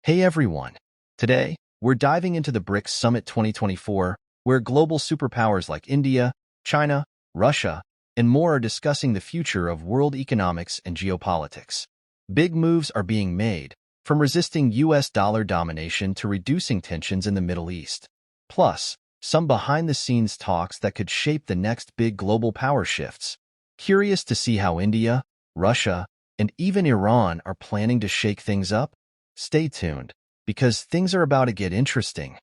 Hey everyone! Today, we're diving into the BRICS Summit 2024, where global superpowers like India, China, Russia, and more are discussing the future of world economics and geopolitics. Big moves are being made, from resisting US dollar domination to reducing tensions in the Middle East. Plus, some behind-the-scenes talks that could shape the next big global power shifts. Curious to see how India, Russia, and even Iran are planning to shake things up? Stay tuned, because things are about to get interesting.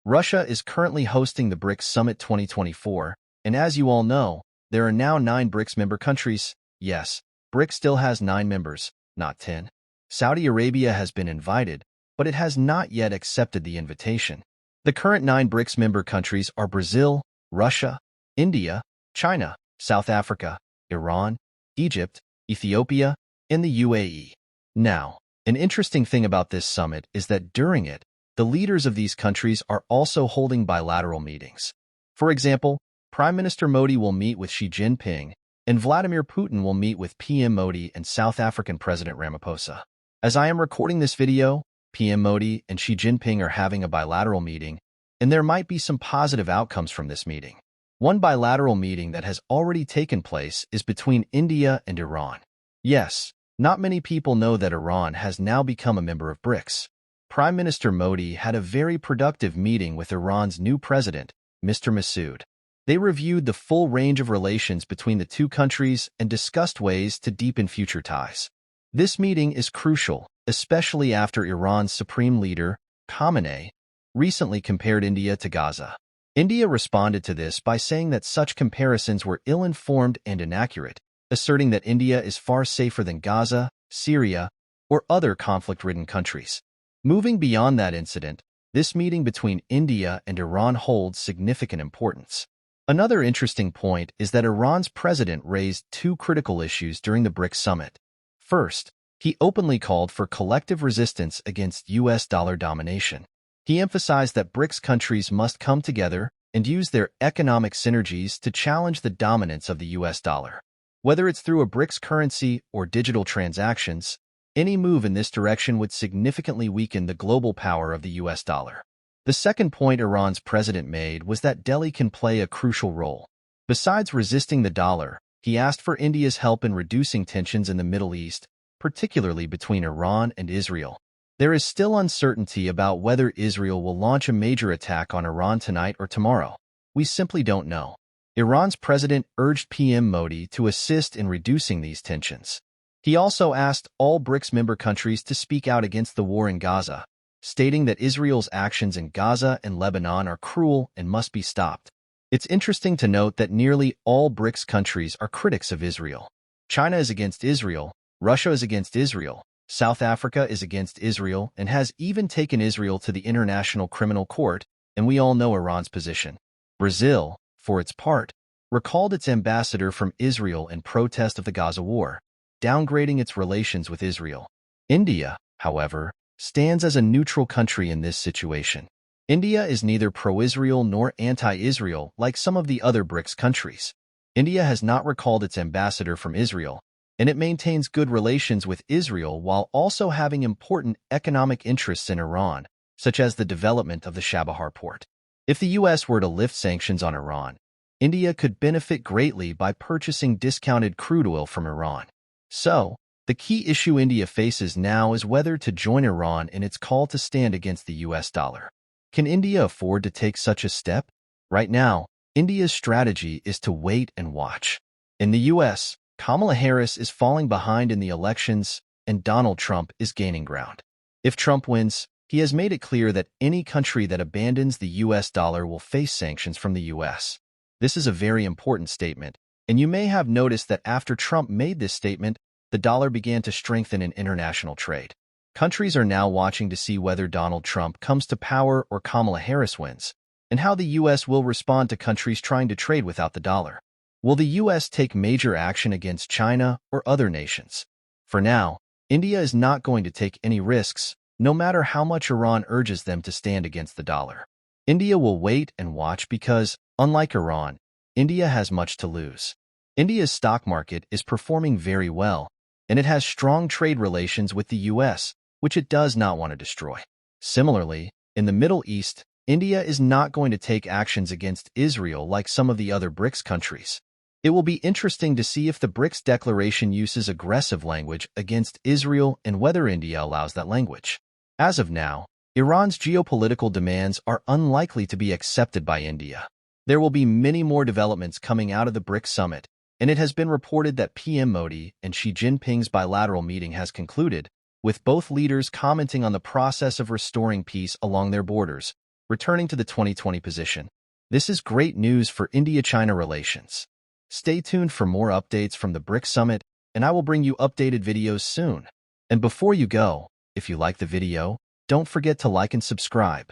Russia is currently hosting the BRICS Summit 2024, and as you all know, there are now 9 BRICS member countries. Yes, BRICS still has 9 members, not 10. Saudi Arabia has been invited, but it has not yet accepted the invitation. The current 9 BRICS member countries are Brazil, Russia, India, China, South Africa, Iran, Egypt, Ethiopia, and the UAE. Now, an interesting thing about this summit is that during it, the leaders of these countries are also holding bilateral meetings. For example, Prime Minister Modi will meet with Xi Jinping, and Vladimir Putin will meet with PM Modi and South African President Ramaphosa. As I am recording this video, PM Modi and Xi Jinping are having a bilateral meeting, and there might be some positive outcomes from this meeting. One bilateral meeting that has already taken place is between India and Iran. Yes, not many people know that Iran has now become a member of BRICS. Prime Minister Modi had a very productive meeting with Iran's new president, Mr. Massoud. They reviewed the full range of relations between the two countries and discussed ways to deepen future ties. This meeting is crucial, especially after Iran's supreme leader, Khamenei, recently compared India to Gaza. India responded to this by saying that such comparisons were ill-informed and inaccurate, asserting that India is far safer than Gaza, Syria, or other conflict-ridden countries. Moving beyond that incident, this meeting between India and Iran holds significant importance. Another interesting point is that Iran's president raised 2 critical issues during the BRICS summit. First, he openly called for collective resistance against US dollar domination. He emphasized that BRICS countries must come together and use their economic synergies to challenge the dominance of the US dollar. Whether it's through a BRICS currency or digital transactions, any move in this direction would significantly weaken the global power of the US dollar. The second point Iran's president made was that Delhi can play a crucial role. Besides resisting the dollar, he asked for India's help in reducing tensions in the Middle East, particularly between Iran and Israel. There is still uncertainty about whether Israel will launch a major attack on Iran tonight or tomorrow. We simply don't know. Iran's president urged PM Modi to assist in reducing these tensions. He also asked all BRICS member countries to speak out against the war in Gaza, stating that Israel's actions in Gaza and Lebanon are cruel and must be stopped. It's interesting to note that nearly all BRICS countries are critics of Israel. China is against Israel, Russia is against Israel, South Africa is against Israel and has even taken Israel to the International Criminal Court, and we all know Iran's position. Brazil, for its part, recalled its ambassador from Israel in protest of the Gaza war, downgrading its relations with Israel. India, however, stands as a neutral country in this situation. India is neither pro-Israel nor anti-Israel like some of the other BRICS countries. India has not recalled its ambassador from Israel, and it maintains good relations with Israel while also having important economic interests in Iran, such as the development of the Chabahar port. If the US were to lift sanctions on Iran, India could benefit greatly by purchasing discounted crude oil from Iran. So, the key issue India faces now is whether to join Iran in its call to stand against the US dollar. Can India afford to take such a step? Right now, India's strategy is to wait and watch. In the US, Kamala Harris is falling behind in the elections, and Donald Trump is gaining ground. If Trump wins, he has made it clear that any country that abandons the US dollar will face sanctions from the US. This is a very important statement, and you may have noticed that after Trump made this statement, the dollar began to strengthen in international trade. Countries are now watching to see whether Donald Trump comes to power or Kamala Harris wins, and how the US will respond to countries trying to trade without the dollar. Will the US take major action against China or other nations? For now, India is not going to take any risks, no matter how much Iran urges them to stand against the dollar. India will wait and watch because, unlike Iran, India has much to lose. India's stock market is performing very well, and it has strong trade relations with the US, which it does not want to destroy. Similarly, in the Middle East, India is not going to take actions against Israel like some of the other BRICS countries. It will be interesting to see if the BRICS declaration uses aggressive language against Israel and whether India allows that language. As of now, Iran's geopolitical demands are unlikely to be accepted by India. There will be many more developments coming out of the BRICS Summit, and it has been reported that PM Modi and Xi Jinping's bilateral meeting has concluded, with both leaders commenting on the process of restoring peace along their borders, returning to the 2020 position. This is great news for India-China relations. Stay tuned for more updates from the BRICS Summit, and I will bring you updated videos soon. And before you go, if you like the video, don't forget to like and subscribe.